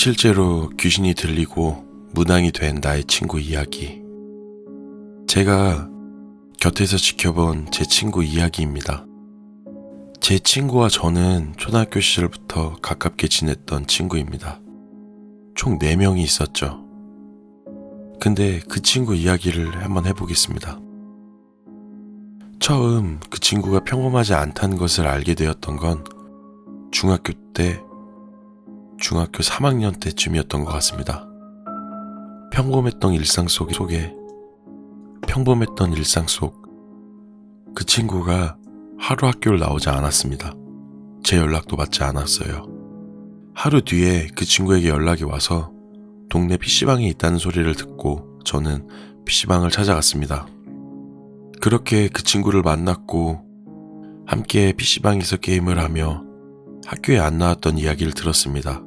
실제로 귀신이 들리고 무당이 된 나의 친구 이야기. 제가 곁에서 지켜본 제 친구 이야기입니다. 제 친구와 저는 초등학교 시절부터 가깝게 지냈던 친구입니다. 총 4명이 있었죠. 근데 그 친구 이야기를 한번 해보겠습니다. 처음 그 친구가 평범하지 않다는 것을 알게 되었던 건 중학교 3학년 때쯤이었던 것 같습니다. 평범했던 일상 속 그 친구가 하루 학교를 나오지 않았습니다. 제 연락도 받지 않았어요. 하루 뒤에 그 친구에게 연락이 와서 동네 PC방에 있다는 소리를 듣고 저는 PC방을 찾아갔습니다. 그렇게 그 친구를 만났고 함께 PC방에서 게임을 하며 학교에 안 나왔던 이야기를 들었습니다.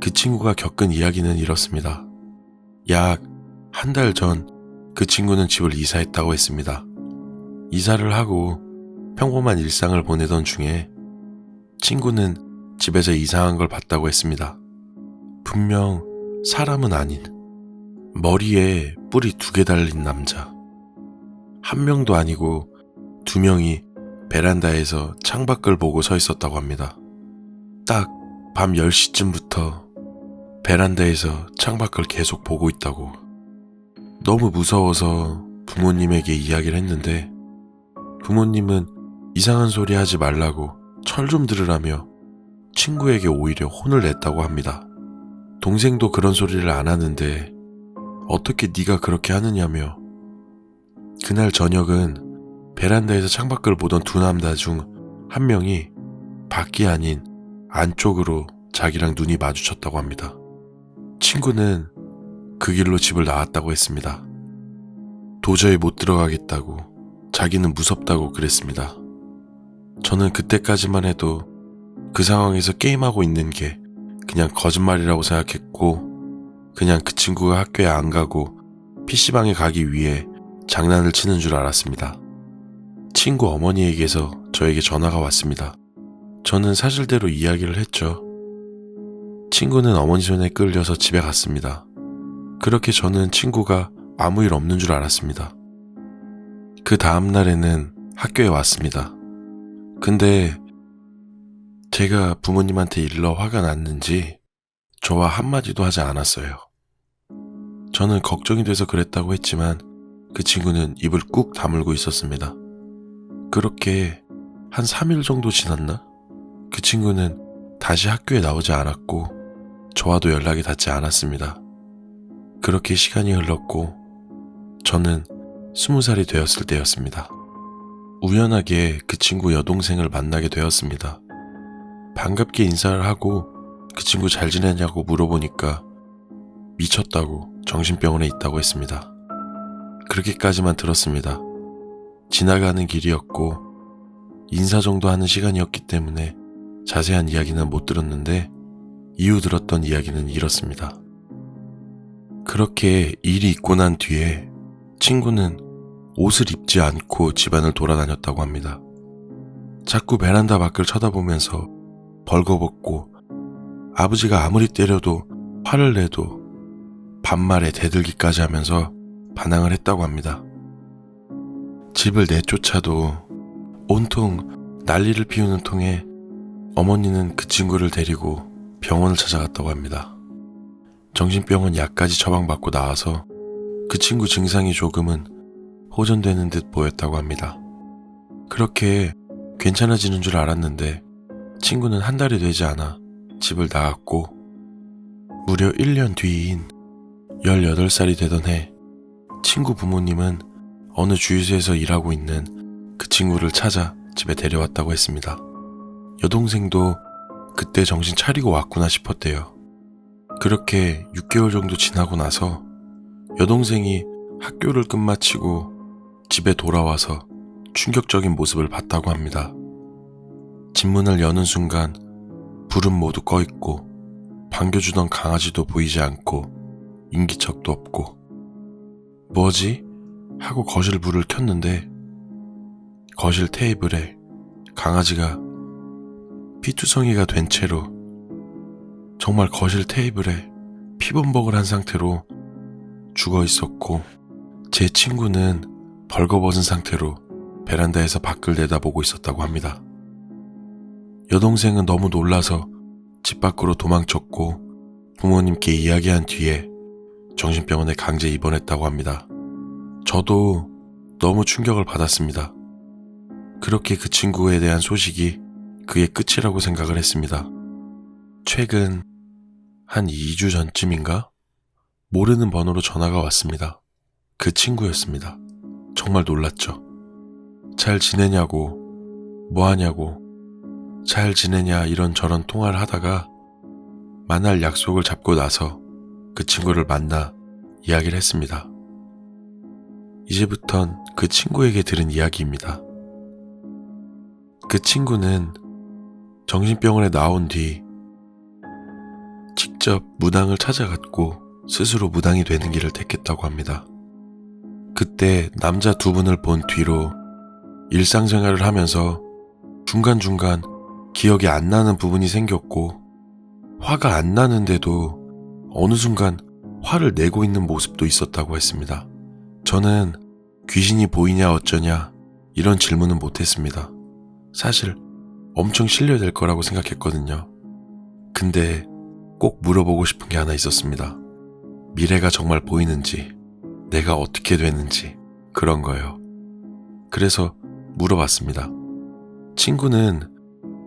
그 친구가 겪은 이야기는 이렇습니다. 약 한 달 전 그 친구는 집을 이사했다고 했습니다. 이사를 하고 평범한 일상을 보내던 중에 친구는 집에서 이상한 걸 봤다고 했습니다. 분명 사람은 아닌 머리에 뿔이 2개 달린 남자. 1명도 아니고 2명이 베란다에서 창밖을 보고 서 있었다고 합니다. 딱 밤 10시쯤부터 베란다에서 창밖을 계속 보고 있다고. 너무 무서워서 부모님에게 이야기를 했는데 부모님은 이상한 소리 하지 말라고 철 좀 들으라며 친구에게 오히려 혼을 냈다고 합니다. 동생도 그런 소리를 안 하는데 어떻게 네가 그렇게 하느냐며. 그날 저녁은 베란다에서 창밖을 보던 2 남자 중 1명이 밖이 아닌 안쪽으로 자기랑 눈이 마주쳤다고 합니다. 친구는 그 길로 집을 나왔다고 했습니다. 도저히 못 들어가겠다고, 자기는 무섭다고 그랬습니다. 저는 그때까지만 해도 그 상황에서 게임하고 있는 게 그냥 거짓말이라고 생각했고 그냥 그 친구가 학교에 안 가고 PC방에 가기 위해 장난을 치는 줄 알았습니다. 친구 어머니에게서 저에게 전화가 왔습니다. 저는 사실대로 이야기를 했죠. 친구는 어머니 손에 끌려서 집에 갔습니다. 그렇게 저는 친구가 아무 일 없는 줄 알았습니다. 그 다음 날에는 학교에 왔습니다. 근데 제가 부모님한테 일러 화가 났는지 저와 한마디도 하지 않았어요. 저는 걱정이 돼서 그랬다고 했지만 그 친구는 입을 꾹 다물고 있었습니다. 그렇게 한 3일 정도 지났나? 그 친구는 다시 학교에 나오지 않았고 저와도 연락이 닿지 않았습니다. 그렇게 시간이 흘렀고 저는 20살이 되었을 때였습니다. 우연하게 그 친구 여동생을 만나게 되었습니다. 반갑게 인사를 하고 그 친구 잘 지내냐고 물어보니까 미쳤다고 정신병원에 있다고 했습니다. 그렇게까지만 들었습니다. 지나가는 길이었고 인사 정도 하는 시간이었기 때문에 자세한 이야기는 못 들었는데 이후 들었던 이야기는 이렇습니다. 그렇게 일이 있고 난 뒤에 친구는 옷을 입지 않고 집안을 돌아다녔다고 합니다. 자꾸 베란다 밖을 쳐다보면서 벌거벗고 아버지가 아무리 때려도 화를 내도 반말에 대들기까지 하면서 반항을 했다고 합니다. 집을 내쫓아도 온통 난리를 피우는 통에 어머니는 그 친구를 데리고 병원을 찾아갔다고 합니다. 정신병원 약까지 처방받고 나와서 그 친구 증상이 조금은 호전되는 듯 보였다고 합니다. 그렇게 괜찮아지는 줄 알았는데 친구는 한 달이 되지 않아 집을 나갔고 무려 1년 뒤인 18살이 되던 해 친구 부모님은 어느 주유소에서 일하고 있는 그 친구를 찾아 집에 데려왔다고 했습니다. 여동생도 그때 정신 차리고 왔구나 싶었대요. 그렇게 6개월 정도 지나고 나서 여동생이 학교를 끝마치고 집에 돌아와서 충격적인 모습을 봤다고 합니다. 집문을 여는 순간 불은 모두 꺼 있고 반겨주던 강아지도 보이지 않고 인기척도 없고 뭐지? 하고 거실 불을 켰는데 거실 테이블에 강아지가 피투성이가 된 채로 정말 거실 테이블에 피범벅을 한 상태로 죽어 있었고, 제 친구는 벌거벗은 상태로 베란다에서 밖을 내다보고 있었다고 합니다. 여동생은 너무 놀라서 집 밖으로 도망쳤고 부모님께 이야기한 뒤에 정신병원에 강제 입원했다고 합니다. 저도 너무 충격을 받았습니다. 그렇게 그 친구에 대한 소식이 그의 끝이라고 생각을 했습니다. 최근 한 2주 전쯤인가? 모르는 번호로 전화가 왔습니다. 그 친구였습니다. 정말 놀랐죠. 잘 지내냐고, 뭐하냐고, 잘 지내냐 이런저런 통화를 하다가 만날 약속을 잡고 나서 그 친구를 만나 이야기를 했습니다. 이제부턴 그 친구에게 들은 이야기입니다. 그 친구는 정신병원에 나온 뒤 직접 무당을 찾아갔고 스스로 무당이 되는 길을 택했다고 합니다. 그때 남자 두 분을 본 뒤로 일상생활을 하면서 중간중간 기억이 안 나는 부분이 생겼고 화가 안 나는데도 어느 순간 화를 내고 있는 모습도 있었다고 했습니다. 저는 귀신이 보이냐 어쩌냐 이런 질문은 못했습니다. 사실 엄청 신뢰될 거라고 생각했거든요. 근데 꼭 물어보고 싶은 게 하나 있었습니다. 미래가 정말 보이는지, 내가 어떻게 되는지 그런 거예요. 그래서 물어봤습니다. 친구는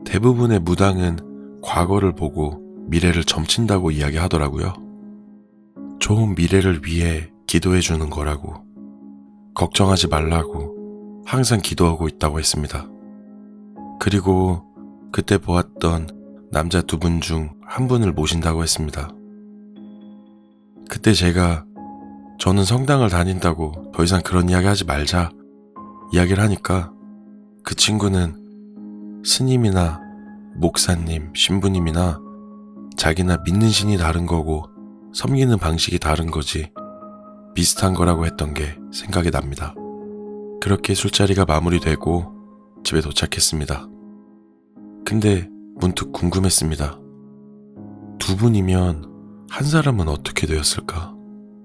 대부분의 무당은 과거를 보고 미래를 점친다고 이야기하더라고요. 좋은 미래를 위해 기도해 주는 거라고, 걱정하지 말라고 항상 기도하고 있다고 했습니다. 그리고 그때 보았던 남자 두 분 중 한 분을 모신다고 했습니다. 그때 제가 저는 성당을 다닌다고 더 이상 그런 이야기 하지 말자 이야기를 하니까 그 친구는 스님이나 목사님, 신부님이나 자기나 믿는 신이 다른 거고 섬기는 방식이 다른 거지 비슷한 거라고 했던 게 생각이 납니다. 그렇게 술자리가 마무리되고 집에 도착했습니다. 근데 문득 궁금했습니다. 두 분이면 한 사람은 어떻게 되었을까?